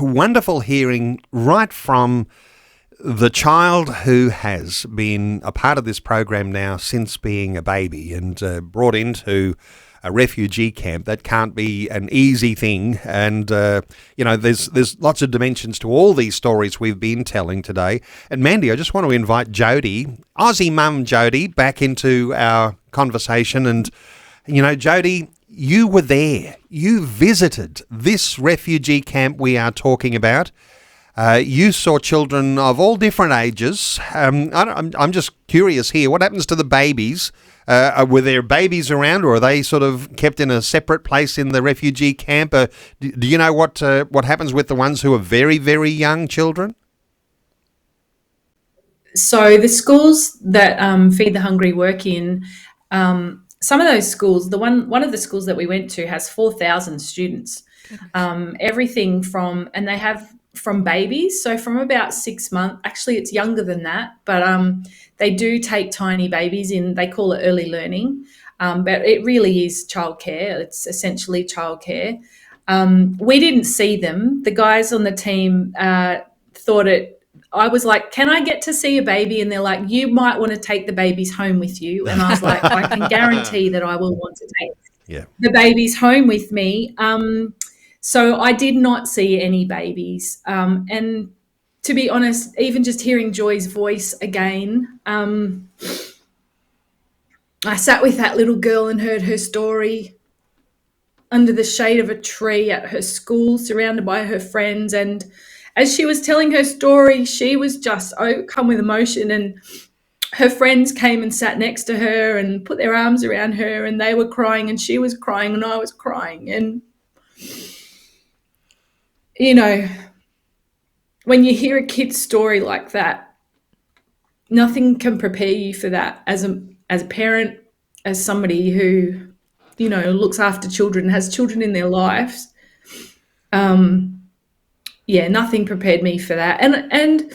Wonderful hearing right from the child who has been a part of this program now since being a baby and brought into a refugee camp. That can't be an easy thing. And, there's lots of dimensions to all these stories we've been telling today. And Mandy, I just want to invite Jodie, Aussie mum Jodie, back into our conversation. And, Jodie, you were there. You visited this refugee camp we are talking about. You saw children of all different ages. I'm just curious here. What happens to the babies? Were there babies around, or are they sort of kept in a separate place in the refugee camp? Do you know what happens with the ones who are very, very young children? So the schools that Feed the Hungry work in, some of those schools, one of the schools that we went to has 4,000 students. Everything from, and they have from babies, so from about 6 months. Actually, it's younger than that, but they do take tiny babies in. They call it early learning, but it really is childcare. It's essentially childcare. We didn't see them. The guys on the team thought it. I was like, can I get to see a baby? And they're like, you might want to take the babies home with you. And I was like, I can guarantee that I will want to take the babies home with me. So I did not see any babies. And to be honest, even just hearing Joy's voice again, I sat with that little girl and heard her story under the shade of a tree at her school, surrounded by her friends. And as she was telling her story, she was just overcome with emotion, and her friends came and sat next to her and put their arms around her, and they were crying and she was crying and I was crying. And, when you hear a kid's story like that, nothing can prepare you for that as a parent, as somebody who, looks after children, has children in their lives. Nothing prepared me for that. And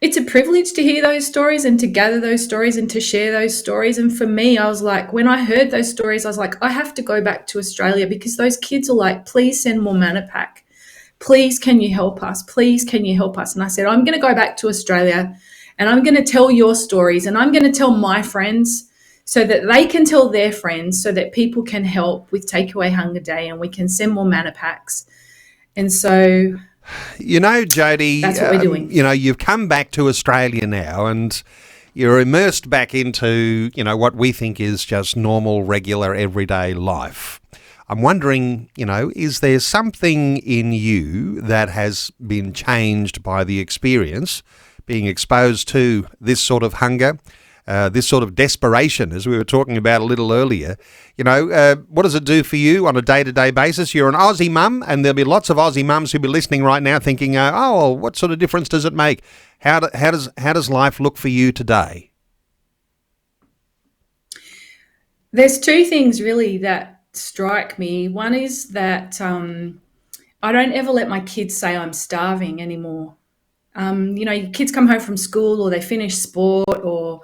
it's a privilege to hear those stories and to gather those stories and to share those stories. And for me, I was like, when I heard those stories, I was like, I have to go back to Australia, because those kids are like, please send more Manapak. Please, can you help us? Please, can you help us? And I said, I'm going to go back to Australia and I'm going to tell your stories and I'm going to tell my friends so that they can tell their friends, so that people can help with Takeaway Hunger Day and we can send more Manapaks. And so, Jodie, that's what we're doing. You've come back to Australia now and you're immersed back into, what we think is just normal, regular, everyday life. I'm wondering, is there something in you that has been changed by the experience, being exposed to this sort of hunger, this sort of desperation, as we were talking about a little earlier? What does it do for you on a day-to-day basis? You're an Aussie mum, and there'll be lots of Aussie mums who'll be listening right now thinking, what sort of difference does it make? How does life look for you today? There's two things really that strike me. One is that I don't ever let my kids say I'm starving anymore. Your kids come home from school or they finish sport or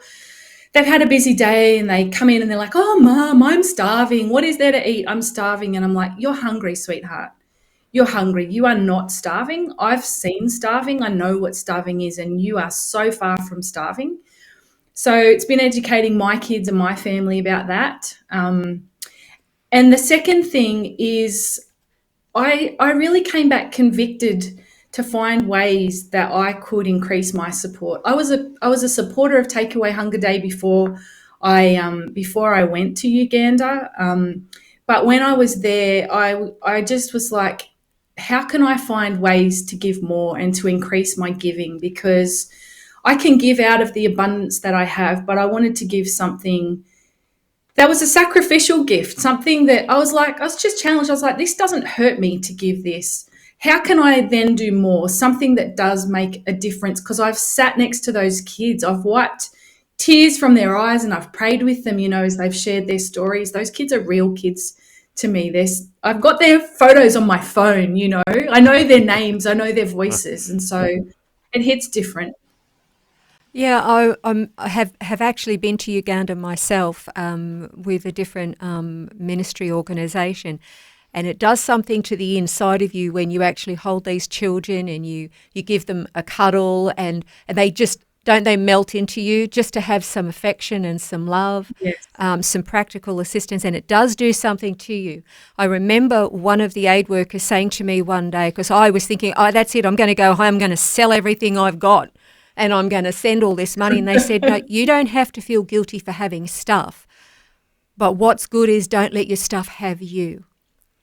they've had a busy day and they come in and they're like, oh, Mum, I'm starving. What is there to eat? I'm starving. And I'm like, you're hungry, sweetheart. You're hungry. You are not starving. I've seen starving. I know what starving is, and you are so far from starving. So it's been educating my kids and my family about that. And the second thing is I really came back convicted to find ways that I could increase my support. I was a supporter of Takeaway Hunger Day before I went to Uganda. But when I was there, I just was like, how can I find ways to give more and to increase my giving? Because I can give out of the abundance that I have, but I wanted to give something that was a sacrificial gift, something that I was just challenged. I was like, this doesn't hurt me to give this. How can I then do more? Something that does make a difference, because I've sat next to those kids. I've wiped tears from their eyes and I've prayed with them, as they've shared their stories. Those kids are real kids to me. I've got their photos on my phone, I know their names, I know their voices. And so it hits different. Yeah, I have actually been to Uganda myself with a different ministry organisation, And it does something to the inside of you when you actually hold these children and you give them a cuddle and they just, don't they melt into you just to have some affection and some love, Yes. some practical assistance, and it does do something to you. I remember one of the aid workers saying to me one day, because I was thinking, oh, that's it, I'm going to go home, I'm going to sell everything I've got and I'm going to send all this money. And they said, no, you don't have to feel guilty for having stuff, but what's good is don't let your stuff have you,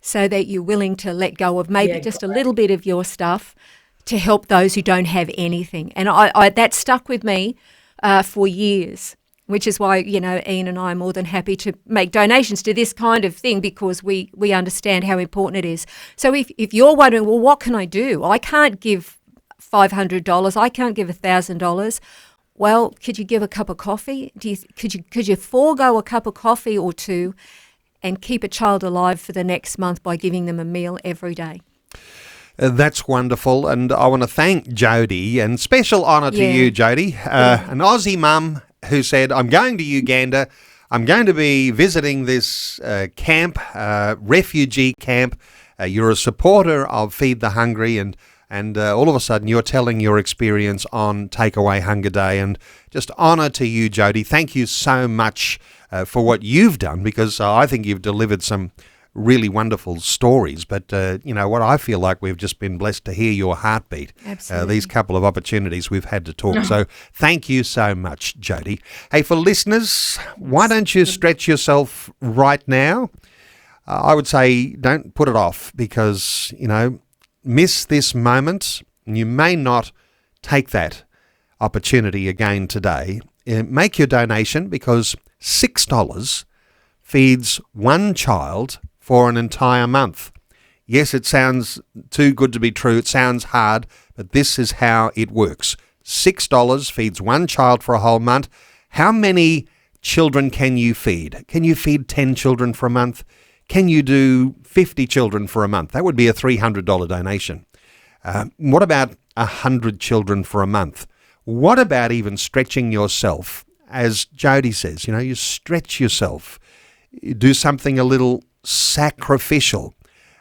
so that you're willing to let go of maybe just a little bit of your stuff to help those who don't have anything. And I that stuck with me for years, which is why, Ian and I are more than happy to make donations to this kind of thing, because we understand how important it is. So if you're wondering, well, what can I do? I can't give $500. I can't give $1,000. Well, could you give a cup of coffee? Could you forego a cup of coffee or two and keep a child alive for the next month by giving them a meal every day? That's wonderful, and I want to thank Jodie, and special honour to you, Jodie, an Aussie mum who said, I'm going to Uganda, I'm going to be visiting this camp, refugee camp. You're a supporter of Feed the Hungry, and all of a sudden you're telling your experience on Takeaway Hunger Day, and just honour to you, Jodie. Thank you so much for what you've done, because I think you've delivered some really wonderful stories, but what I feel like we've just been blessed to hear your heartbeat. Absolutely. These couple of opportunities we've had to talk. So thank you so much, Jodie. Hey, for listeners, why don't you stretch yourself right now? I would say don't put it off, because, miss this moment. You may not take that opportunity again today. Make your donation, because $6 feeds one child for an entire month. Yes, it sounds too good to be true. It sounds hard, but this is how it works. $6 feeds one child for a whole month. How many children can you feed? Can you feed 10 children for a month? Can you do 50 children for a month? That would be a $300 donation. What about 100 children for a month? What about even stretching yourself? As Jodie says, you stretch yourself. You do something a little sacrificial.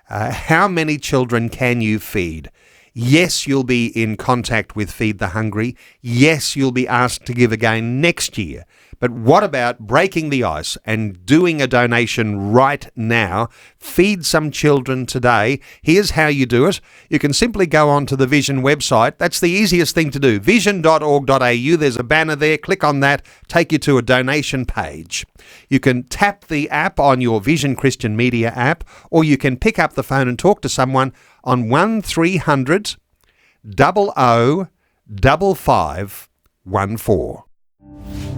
How many children can you feed? Yes, you'll be in contact with Feed the Hungry. Yes, you'll be asked to give again next year. But what about breaking the ice and doing a donation right now? Feed some children today. Here's how you do it. You can simply go onto the Vision website. That's the easiest thing to do. vision.org.au. There's a banner there. Click on that. Take you to a donation page. You can tap the app on your Vision Christian Media app, or you can pick up the phone and talk to someone on 1300 00 5514.